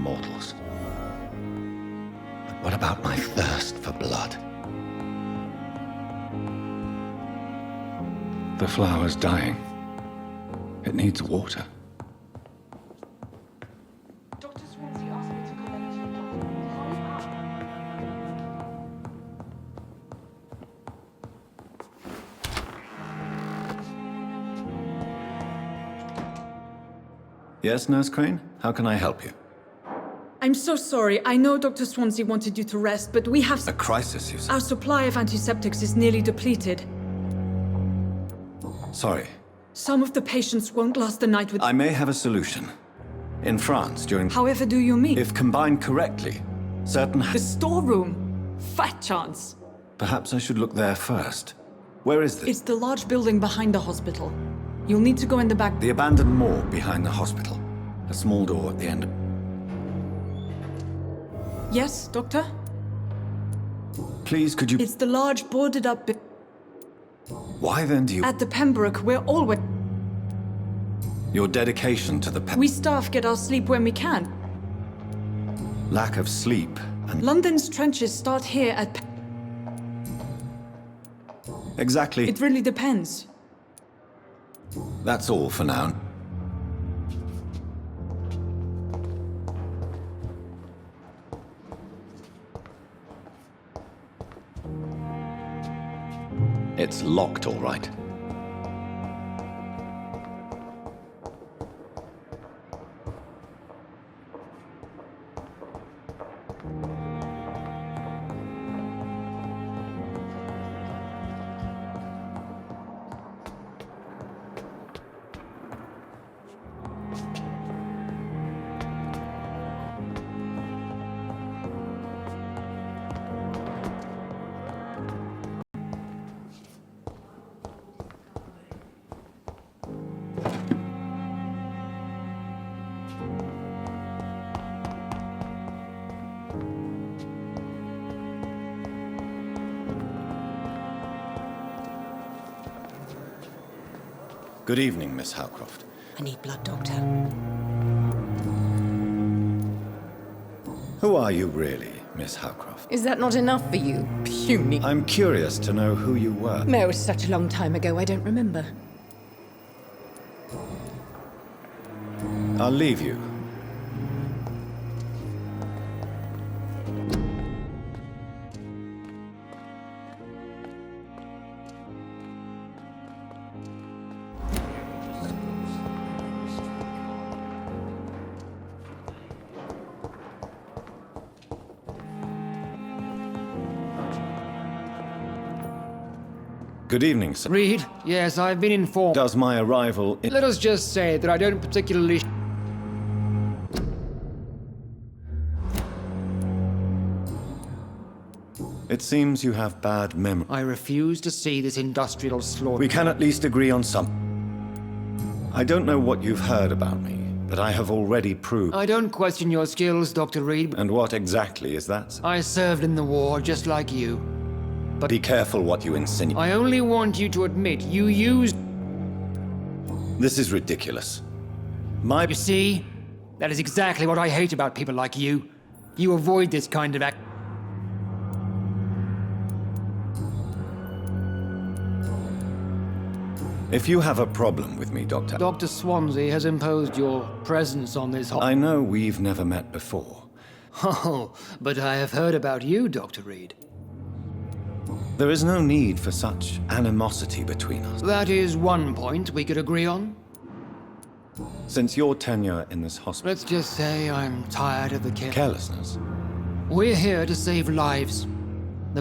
mortals. But what about my thirst for blood? The flower's dying. It needs water. Dr. Swansea asked me to come in to you, Yes, Nurse Crane? How can I help you? I'm so sorry. I know Dr. Swansea wanted you to rest, but we have... A crisis, you say? Our supply of antiseptics is nearly depleted. Sorry. Some of the patients won't last the night with... I may have a solution. In France, during... However do you mean? If combined correctly, certain... The storeroom? Fat chance. Perhaps I should look there first. Where is this? It's the large building behind the hospital. You'll need to go in the back... The abandoned morgue behind the hospital. A small door at the end. Yes, Doctor? Please, could you... It's the large boarded up... Why then do you... At the Pembroke, we're always... Your dedication to the... We staff get our sleep when we can. Lack of sleep and... London's trenches start here at... Exactly. It really depends. That's all for now. It's locked, all right. Good evening, Miss Howcroft. I need blood, Doctor. Who are you really, Miss Howcroft? Is that not enough for you, puny? I'm curious to know who you were. No, it was such a long time ago, I don't remember. I'll leave you. Good evening, sir. Reed, yes, I've been informed. Does my arrival... Let us just say that I don't particularly... It seems you have bad memory. I refuse to see this industrial slaughter. We can at least agree on some. I don't know what you've heard about me, but I have already proved... I don't question your skills, Dr. Reed. And what exactly is that, sir? I served in the war, just like you. But Be careful what you insinuate. I only want you to admit you used... This is ridiculous. You see? That is exactly what I hate about people like you. You avoid this kind of act... If you have a problem with me, Doctor... Dr. Swansea has imposed your presence on this... I know we've never met before. Oh, but I have heard about you, Dr. Reed. There is no need for such animosity between us. That is one point we could agree on. Since your tenure in this hospital... Let's just say I'm tired of the Carelessness. We're here to save lives.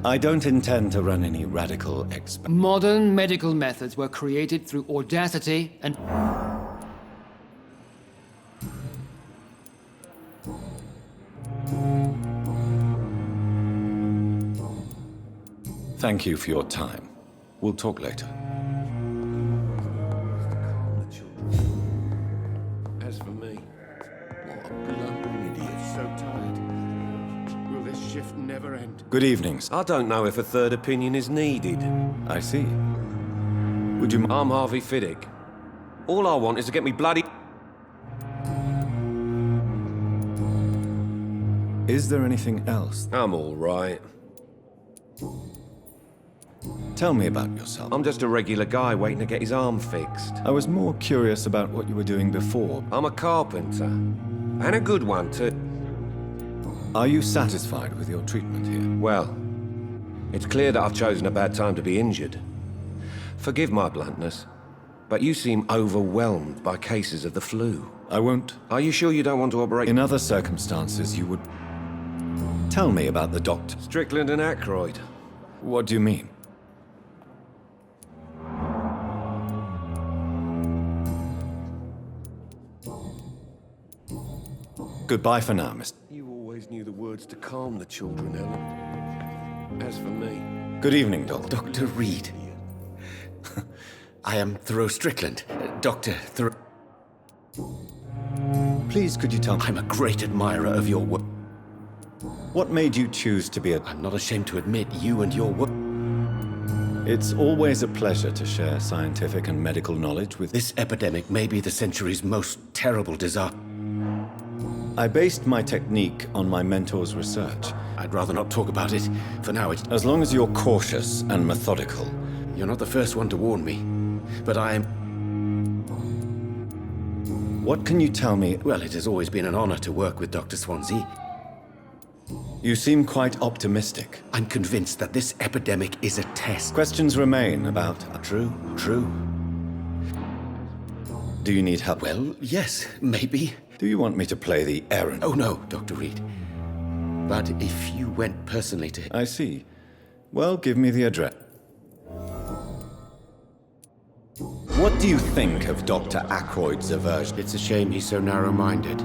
I don't intend to run any radical Modern medical methods were created through audacity and... Thank you for your time. We'll talk later. As for me, what a blundering idiot. So tired. Will this shift never end? Good evening, sir. I don't know if a third opinion is needed. I see. Would you... I'm Harvey Fiddick. All I want is to get me bloody... Is there anything else? I'm all right. Tell me about yourself. I'm just a regular guy waiting to get his arm fixed. I was more curious about what you were doing before. I'm a carpenter. And a good one, too. Are you satisfied with your treatment here? Well, it's clear that I've chosen a bad time to be injured. Forgive my bluntness, but you seem overwhelmed by cases of the flu. I won't. Are you sure you don't want to operate? In other circumstances, you would... Tell me about the doctor. Strickland and Aykroyd. What do you mean? Goodbye for now, Mr. You always knew the words to calm the children, Ellen. As for me... Good evening, Doctor. Dr. Reed. I am Thoreau Strickland. Dr. Thoreau... Please, could you tell me... I'm a great admirer of your work. What made you choose to be a... I'm not ashamed to admit you and your work. It's always a pleasure to share scientific and medical knowledge with... This epidemic may be the century's most terrible disaster. I based my technique on my mentor's research. I'd rather not talk about it. For now, it's... As long as you're cautious and methodical. You're not the first one to warn me. But I am... What can you tell me? Well, it has always been an honor to work with Dr. Swansea. You seem quite optimistic. I'm convinced that this epidemic is a test. Questions remain about... True. Do you need help? Well, yes, maybe. Do you want me to play the errand? Oh, no, Dr. Reed. But if you went personally to... I see. Well, give me the address. What do you think of Dr. Aykroyd's aversion? It's a shame he's so narrow-minded.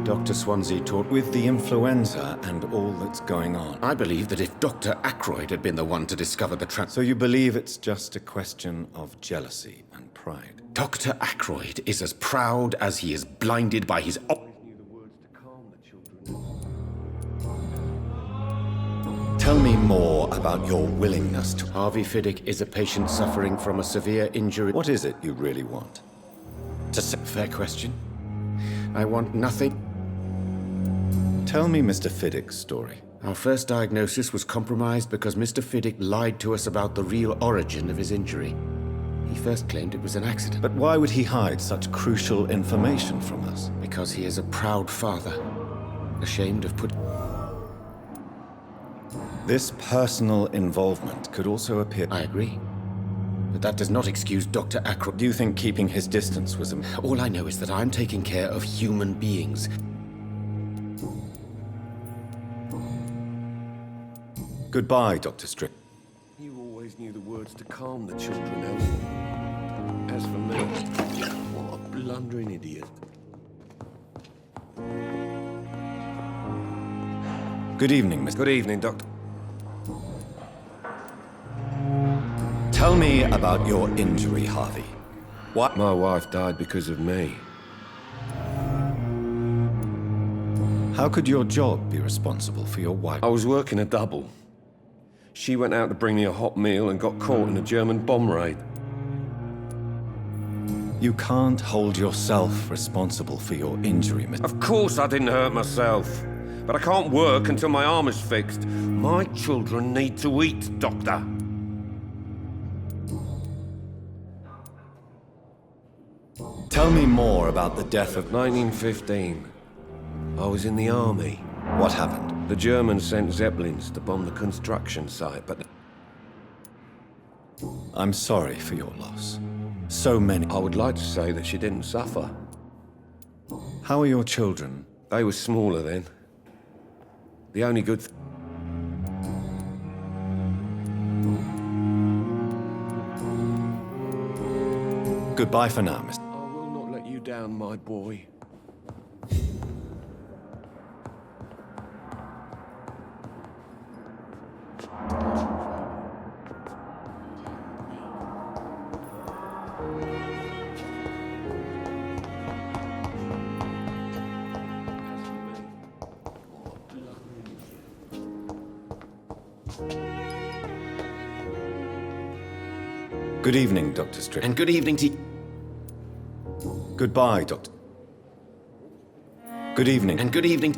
Dr. Swansea taught... With the influenza and all that's going on. I believe that if Dr. Aykroyd had been the one to discover the So you believe it's just a question of jealousy and pride? Dr. Aykroyd is as proud as he is blinded by his... Tell me more about your willingness to... Harvey Fiddick is a patient suffering from a severe injury. What is it you really want? Fair question. I want nothing. Tell me Mr. Fiddick's story. Our first diagnosis was compromised because Mr. Fiddick lied to us about the real origin of his injury. He first claimed it was an accident. But why would he hide such crucial information from us? Because he is a proud father, ashamed of put... This personal involvement could also appear... I agree. But that does not excuse Dr. Aykroyd. Do you think keeping his distance was a... All I know is that I'm taking care of human beings. Goodbye, Dr. Strick. You always knew the words to calm the children, Ellen. As for me, what a blundering idiot. Good evening, Mr. Good evening, Doctor. Tell me about your injury, Harvey. What? My wife died because of me. How could your job be responsible for your wife? I was working a double. She went out to bring me a hot meal and got caught in a German bomb raid. You can't hold yourself responsible for your injury, Mr. Of course I didn't hurt myself. But I can't work until my arm is fixed. My children need to eat, Doctor. Tell me more about the death of... 1915. I was in the army. What happened? The Germans sent Zeppelins to bomb the construction site, but... I'm sorry for your loss. So many... I would like to say that she didn't suffer. How are your children? They were smaller then. The only good... Goodbye for now, Mr. I will not let you down, my boy. Good evening, Dr. Strick. And good evening to... Goodbye, Doctor. Good evening. And good evening...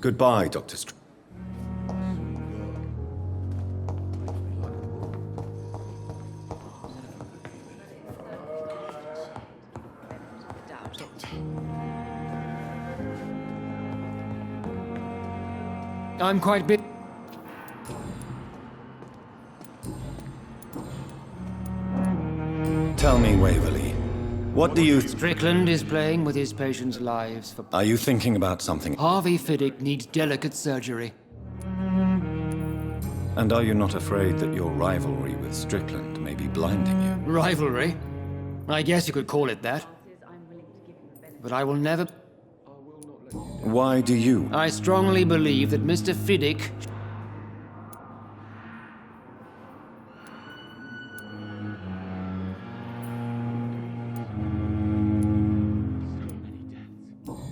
Goodbye, Dr. Str... I'm quite bit. Tell me, Waverly, what do you... Strickland is playing with his patients' lives for... Are you thinking about something? Harvey Fiddick needs delicate surgery. And are you not afraid that your rivalry with Strickland may be blinding you? Rivalry? I guess you could call it that. But I will never... Why do you? I strongly believe that Mr. Fiddick...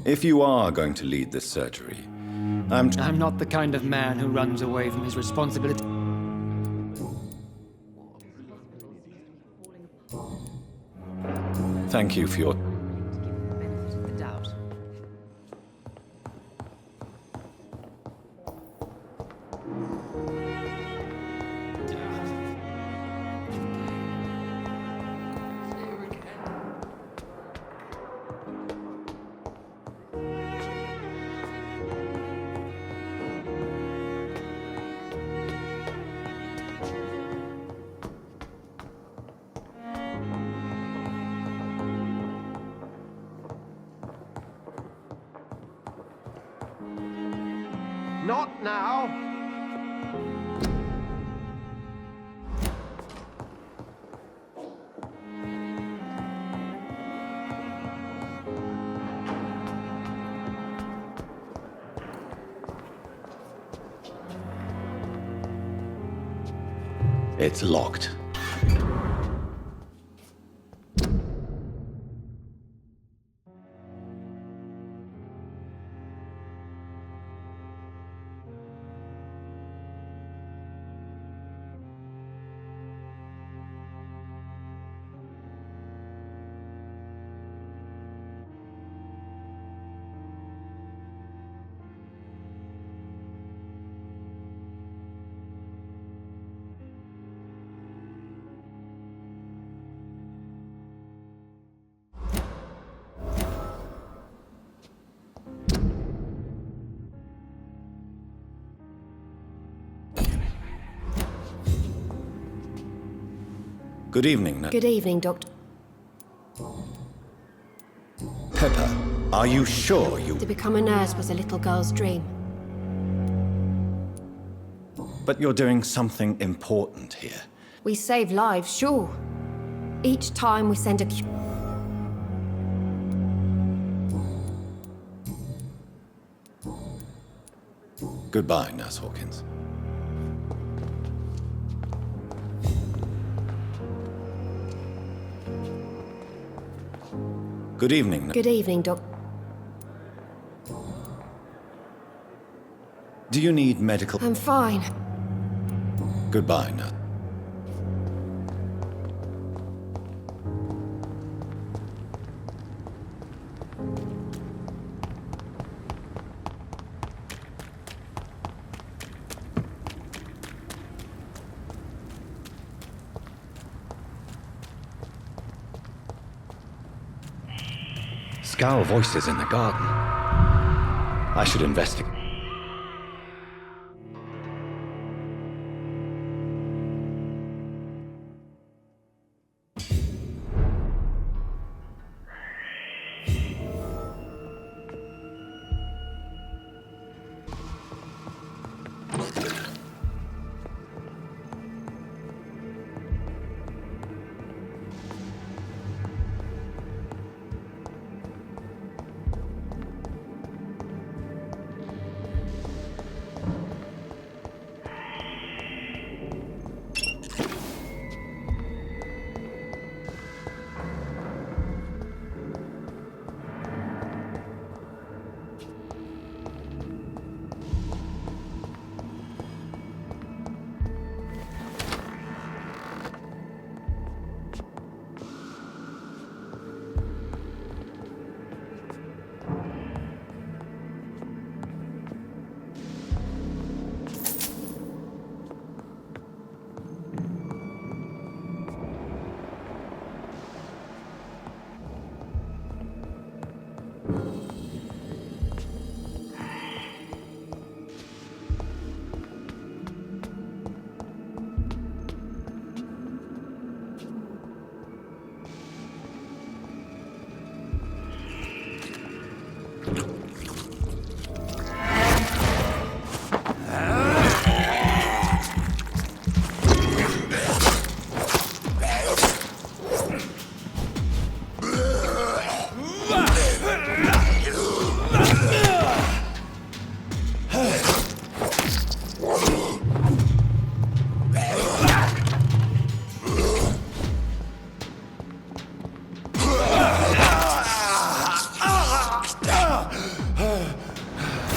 If you are going to lead this surgery, I'm not the kind of man who runs away from his responsibility. Thank you for your... Not now! It's locked. Good evening, Good evening, Doctor. Pepper, are you sure you... To become a nurse was a little girl's dream. But you're doing something important here. We save lives, sure. Each time we send a... Goodbye, Nurse Hawkins. Good evening. Good evening, Doc. Do you need medical... I'm fine. Goodbye, Nurse. Scowl voices in the garden. I should investigate.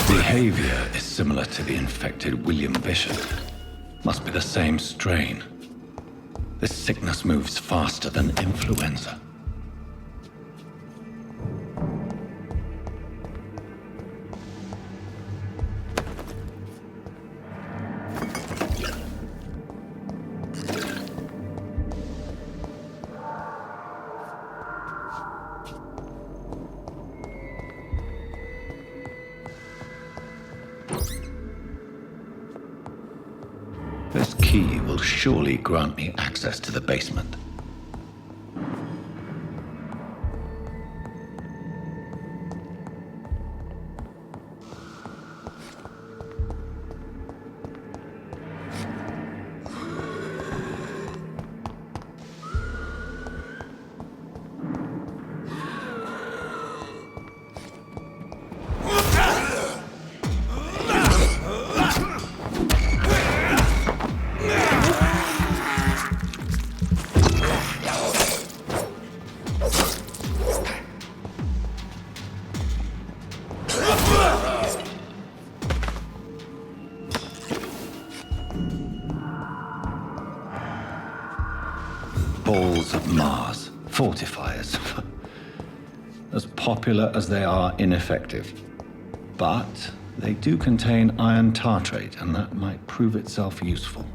Behavior is similar to the infected William Bishop. Must be the same strain. This sickness moves faster than influenza. This key will surely grant me access to the basement. Balls of Mars, fortifiers. As popular as they are ineffective. But they do contain iron tartrate, and that might prove itself useful.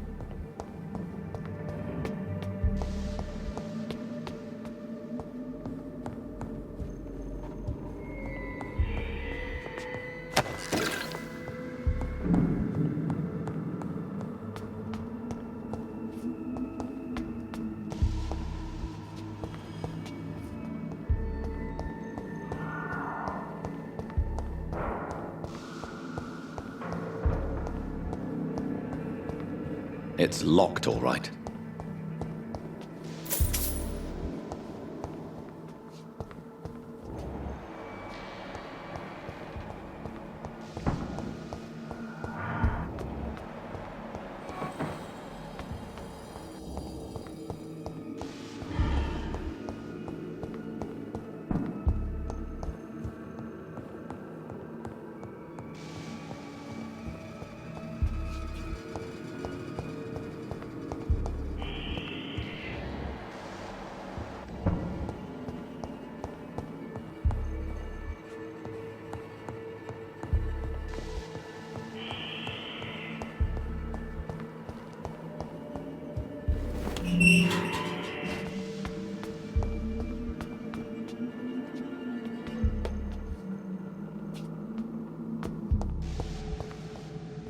It's locked, all right.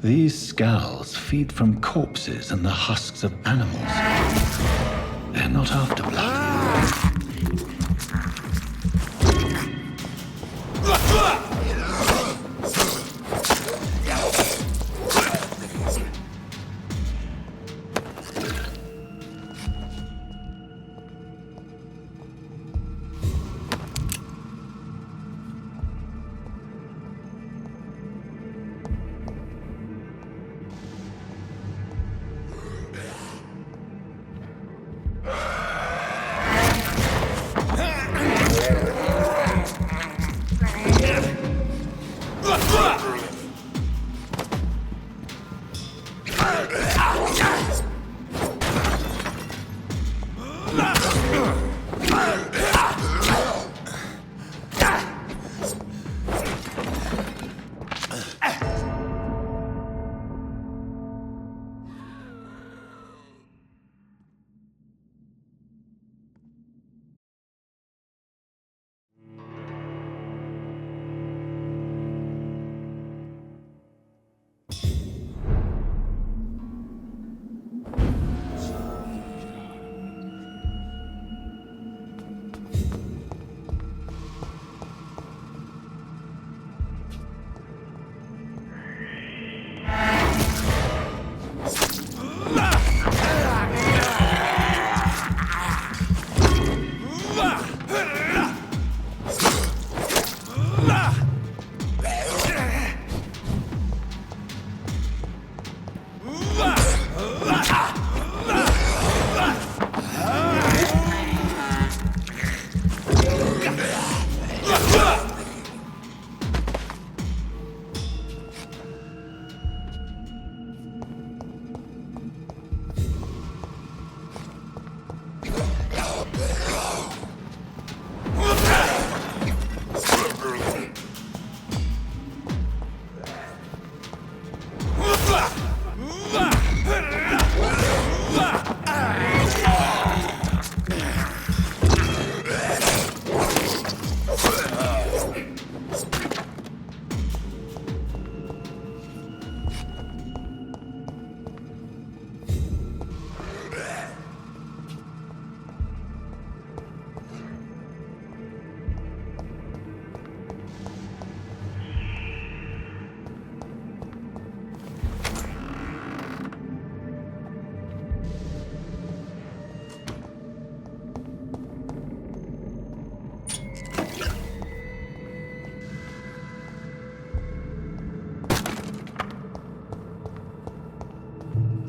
These scowls feed from corpses and the husks of animals. They're not after blood.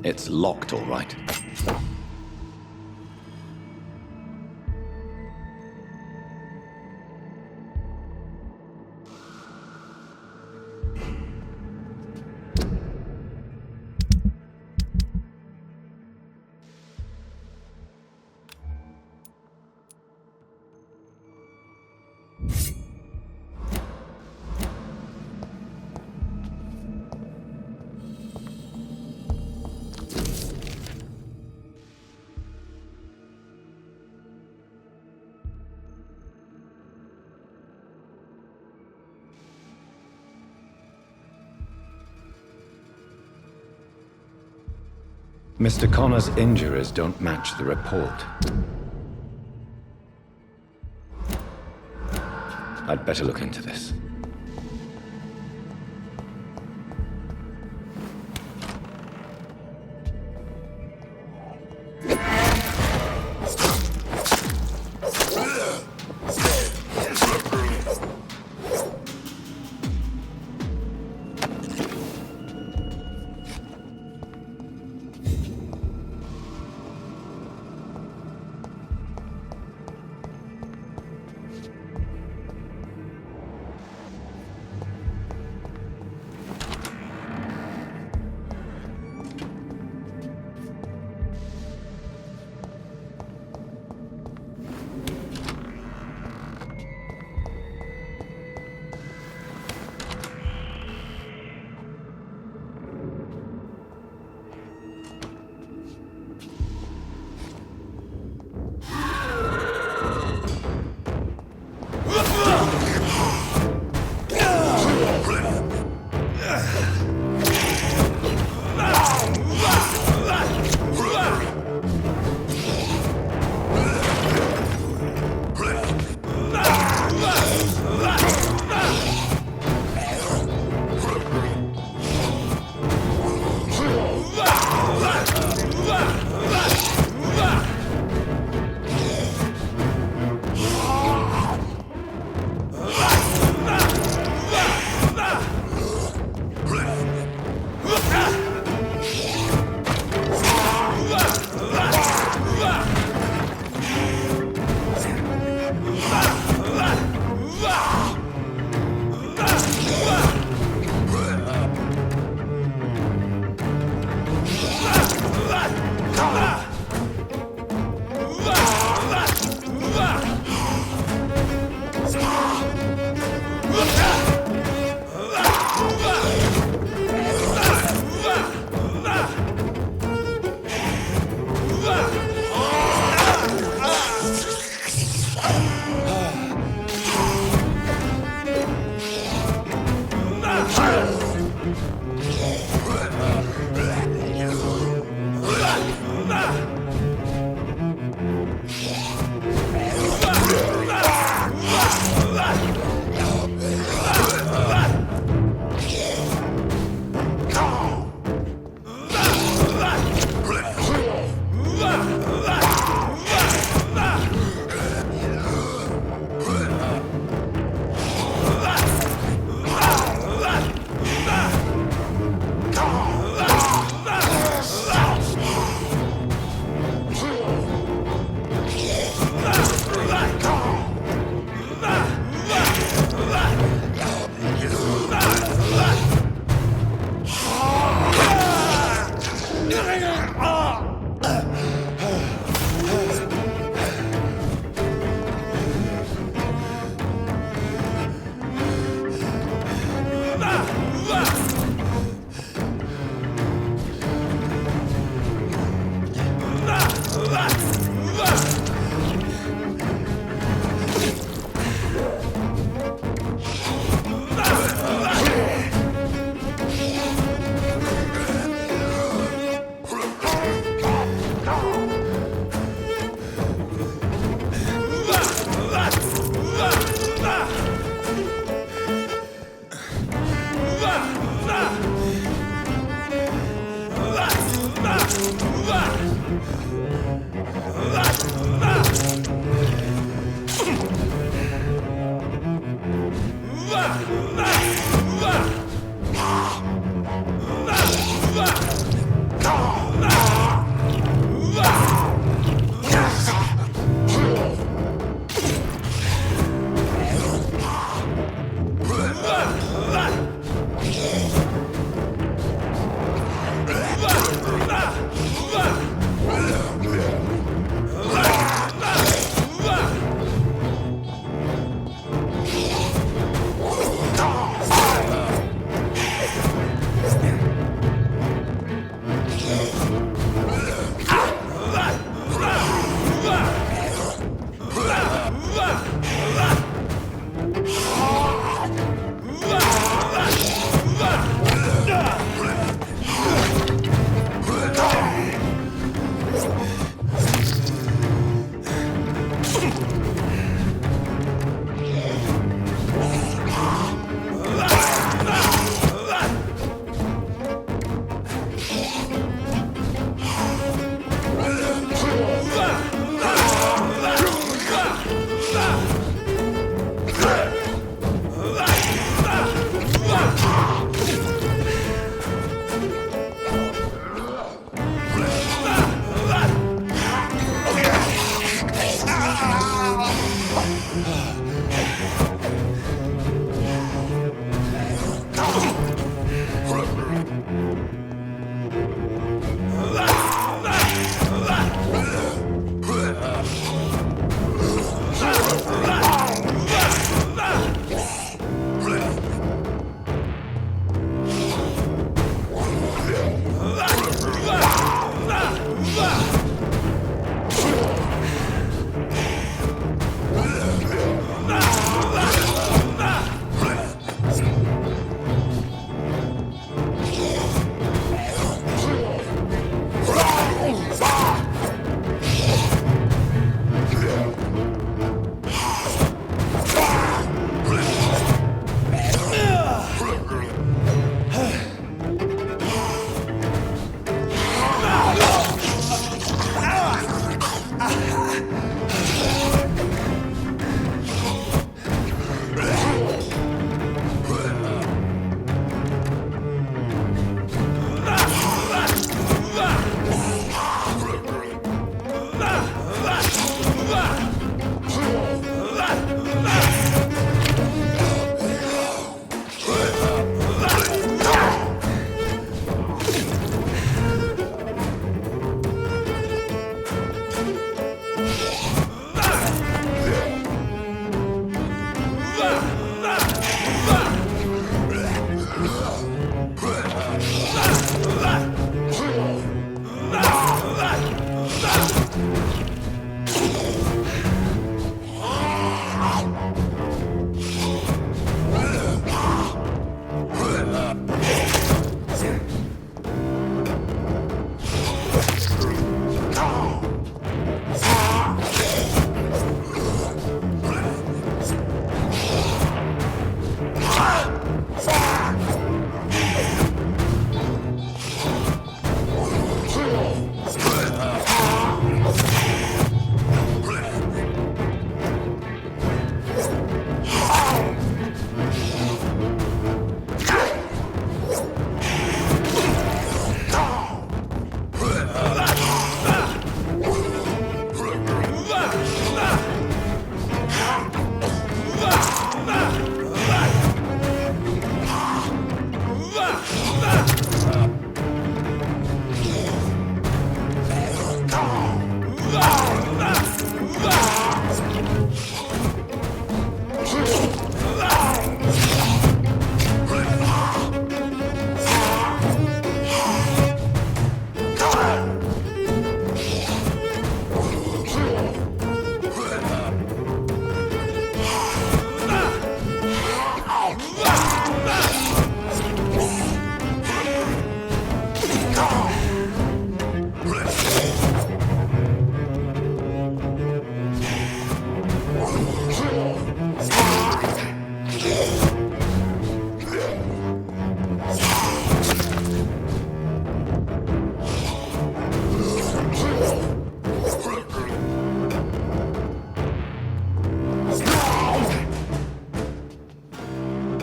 It's locked, all right. Mr. Connor's injuries don't match the report. I'd better look into this.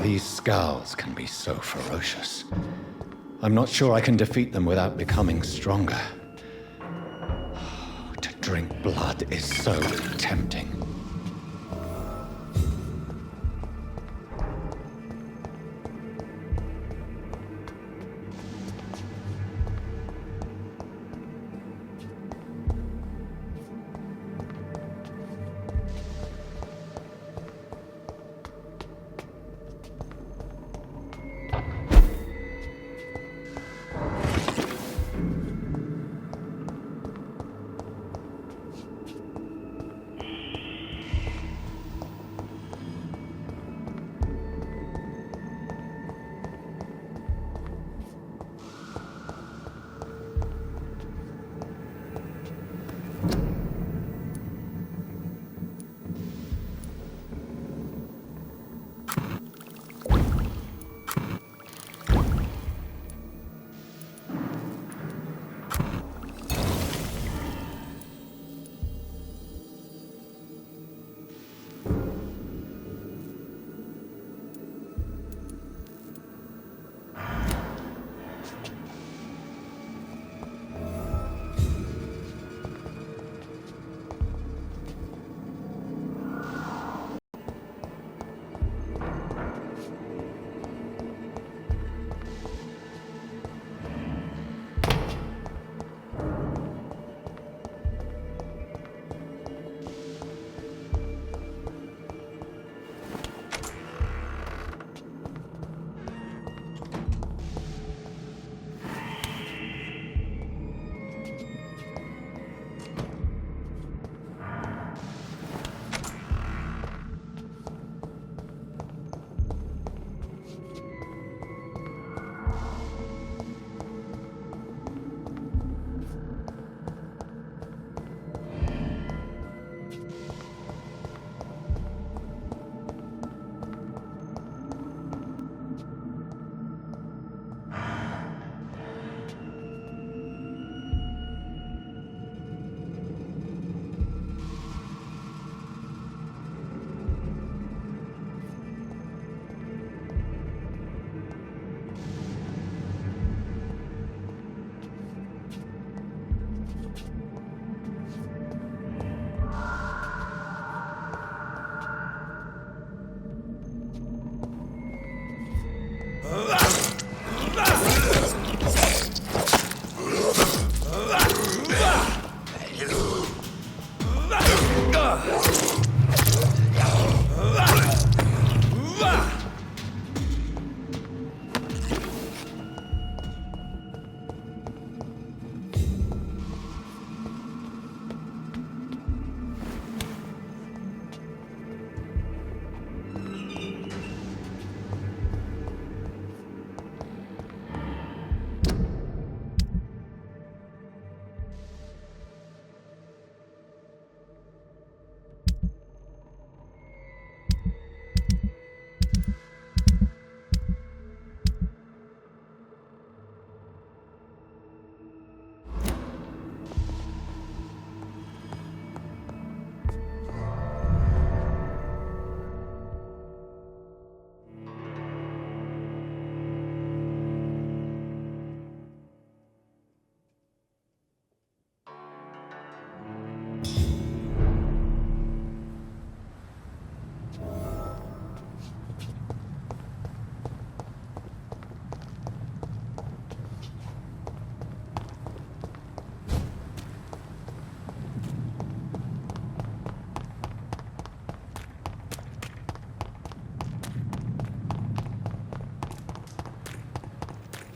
These scowls can be so ferocious. I'm not sure I can defeat them without becoming stronger. To drink blood is so tempting.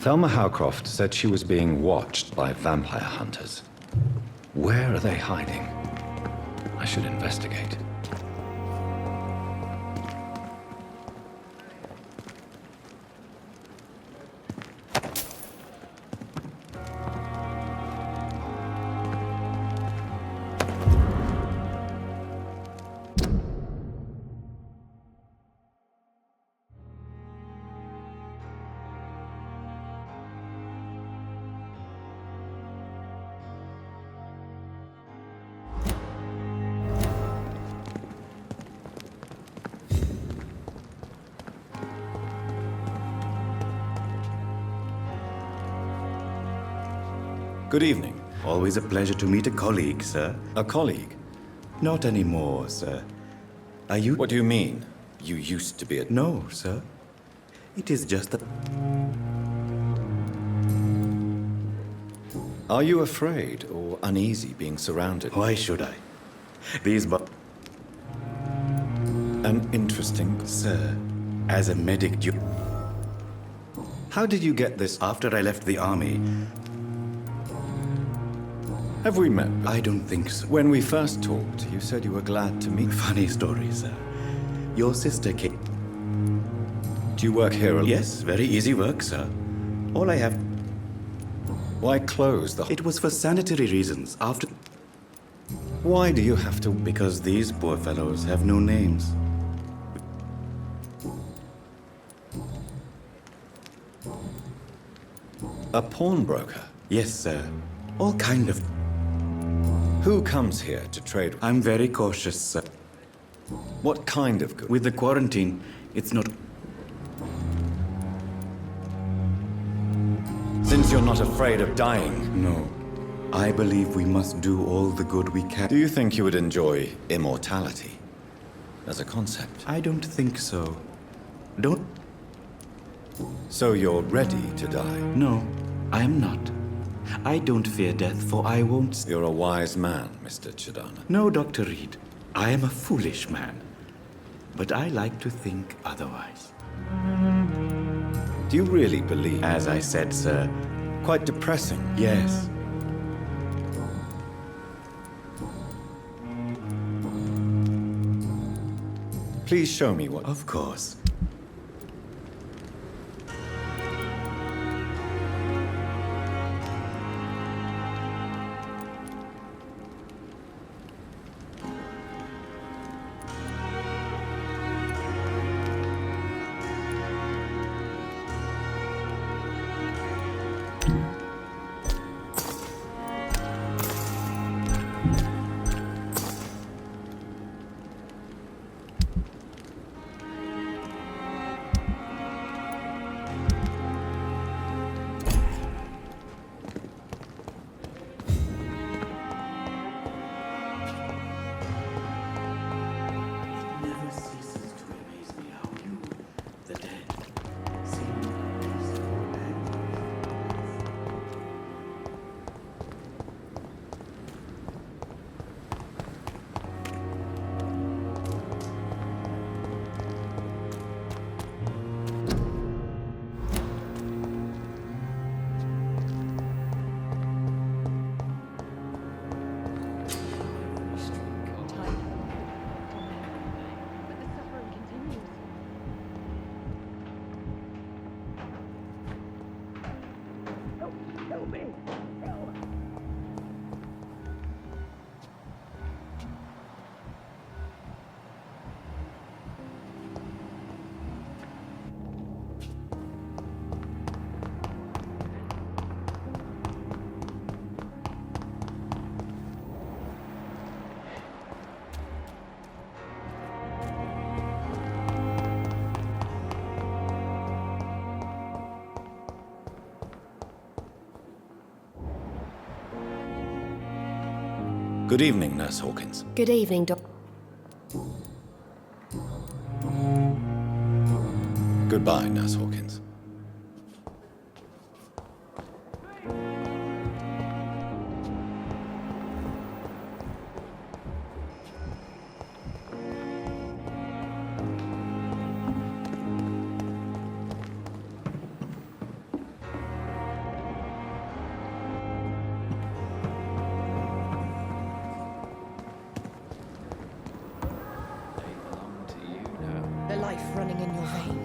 Thelma Howcroft said she was being watched by vampire hunters. Where are they hiding? I should investigate. Good evening. Always a pleasure to meet a colleague, sir. A colleague? Not anymore, sir. Are you... What do you mean? You used to be a... No, sir. It is just that... Are you afraid or uneasy being surrounded? Why should I? These but... An interesting... Sir, as a medic, you... How did you get this? After I left the army, Have we met? I don't think so. When we first talked, you said you were glad to meet... Funny story, sir. Your sister came... Do you work here alone? Yes, very easy work, sir. All I have... Why close the... It was for sanitary reasons. After... Why do you have to... Because these poor fellows have no names. A pawnbroker? Yes, sir. All kind of... Who comes here to trade? I'm very cautious, sir. What kind of good? With the quarantine, it's not... Since you're not afraid of dying, No. I believe we must do all the good we can. do you think you would enjoy immortality as a concept? I don't think so. Don't... So you're ready to die? No, I am not. I don't fear death, for I won't... You're a wise man, Mr. Chidana. No, Dr. Reed. I am a foolish man. But I like to think otherwise. Do you really believe? As I said, sir. Quite depressing. Yes. Please show me what... Of course. Good evening, Nurse Hawkins. Good evening, Doc. Goodbye, Nurse Hawkins.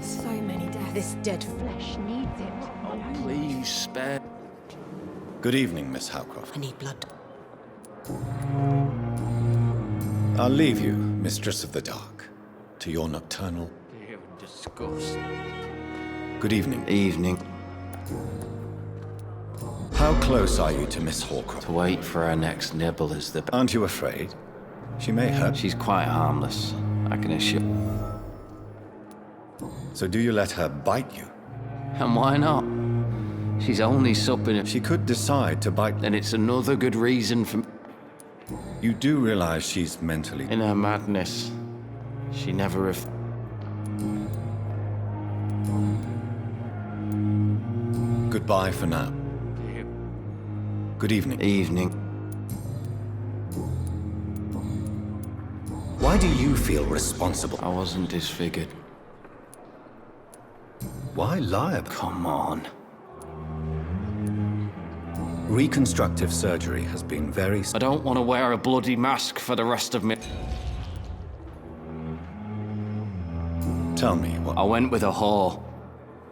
So many deaths. This dead flesh needs it. Oh, please spare. Good evening, Miss Howcroft. I need blood. I'll leave you, Mistress of the Dark, to your nocturnal... Fear and disgust. Good evening. Evening. How close are you to Miss Hawcroft? To wait for her next nibble is the... Aren't you afraid? She may hurt. She's quite harmless, I can assure. So do you let her bite you? And why not? She's only supping it. She could decide to bite... Then it's another good reason for... You do realize she's mentally... In her madness, she never... Goodbye for now. Good evening. Evening. Why do you feel responsible? I wasn't disfigured. Why lie about it? Come on. Reconstructive surgery has been very... I don't want to wear a bloody mask for the rest of me. Tell me, what... I went with a whore.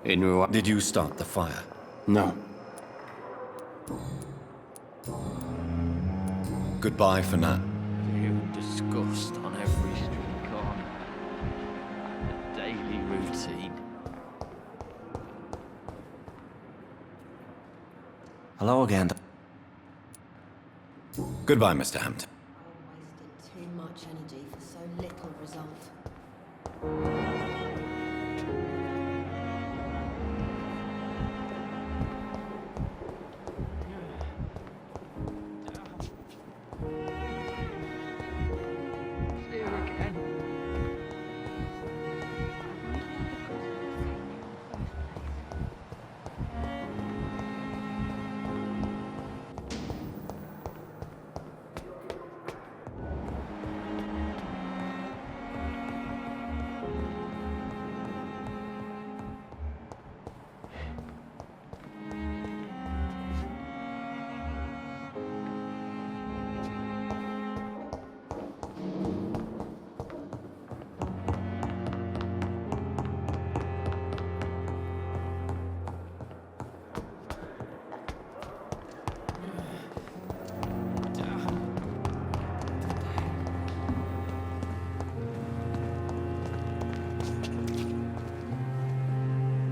In Rouen. Did you start the fire? No. Goodbye for now. Fear and disgust on every street corner. A daily routine. Hello again. Goodbye, Mr. Hampton. Wasted too much energy for so little result.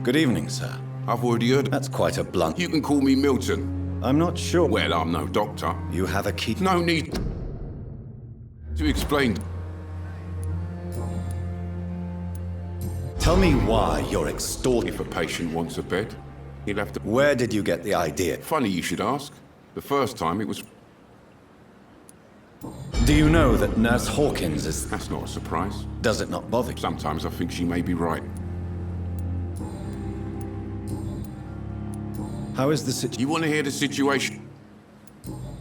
Good evening, sir. I've already heard. That's quite a blunt... You can call me Milton. I'm not sure... Well, I'm no doctor. You have a key... No need to explain. Tell me why you're extorting... If a patient wants a bed, he'll have to... Where did you get the idea? Funny you should ask. The first time it was... Do you know that Nurse Hawkins is... That's not a surprise. Does it not bother you? Sometimes I think she may be right. How is the situation? You want to hear the situation?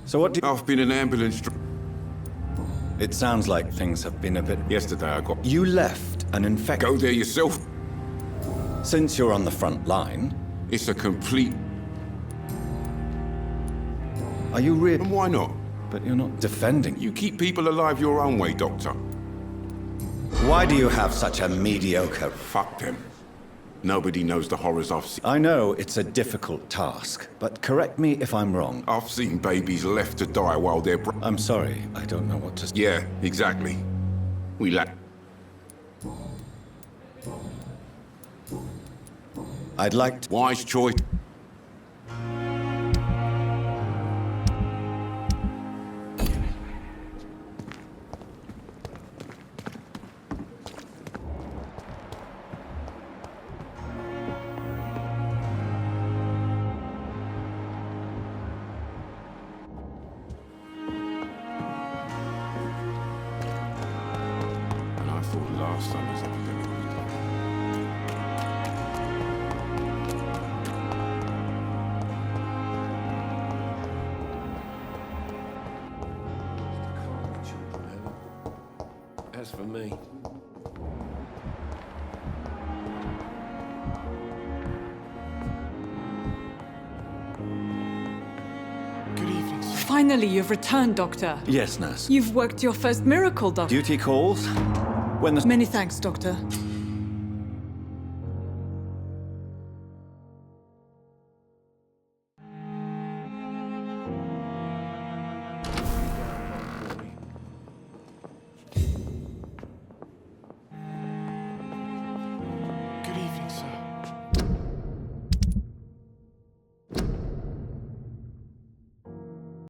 So what do you... I've been an ambulance... It sounds like things have been a bit... Yesterday I got... You left an infected... Go there yourself. Since you're on the front line... It's a complete... Are you really... And why not? But you're not defending... You keep people alive your own way, Doctor. Why do you have such a mediocre... Fuck them. Nobody knows the horrors I've seen. I know it's a difficult task, but correct me if I'm wrong. I've seen babies left to die while they're... I'm sorry, I don't know what to... Yeah, exactly. We lack... I'd like to... Wise choice. And I thought last summer's epidemic was done. As for me... Good evening, sir. Finally, you've returned, Doctor. Yes, nurse. You've worked your first miracle, Doctor. Duty calls? When the... Many thanks, Doctor.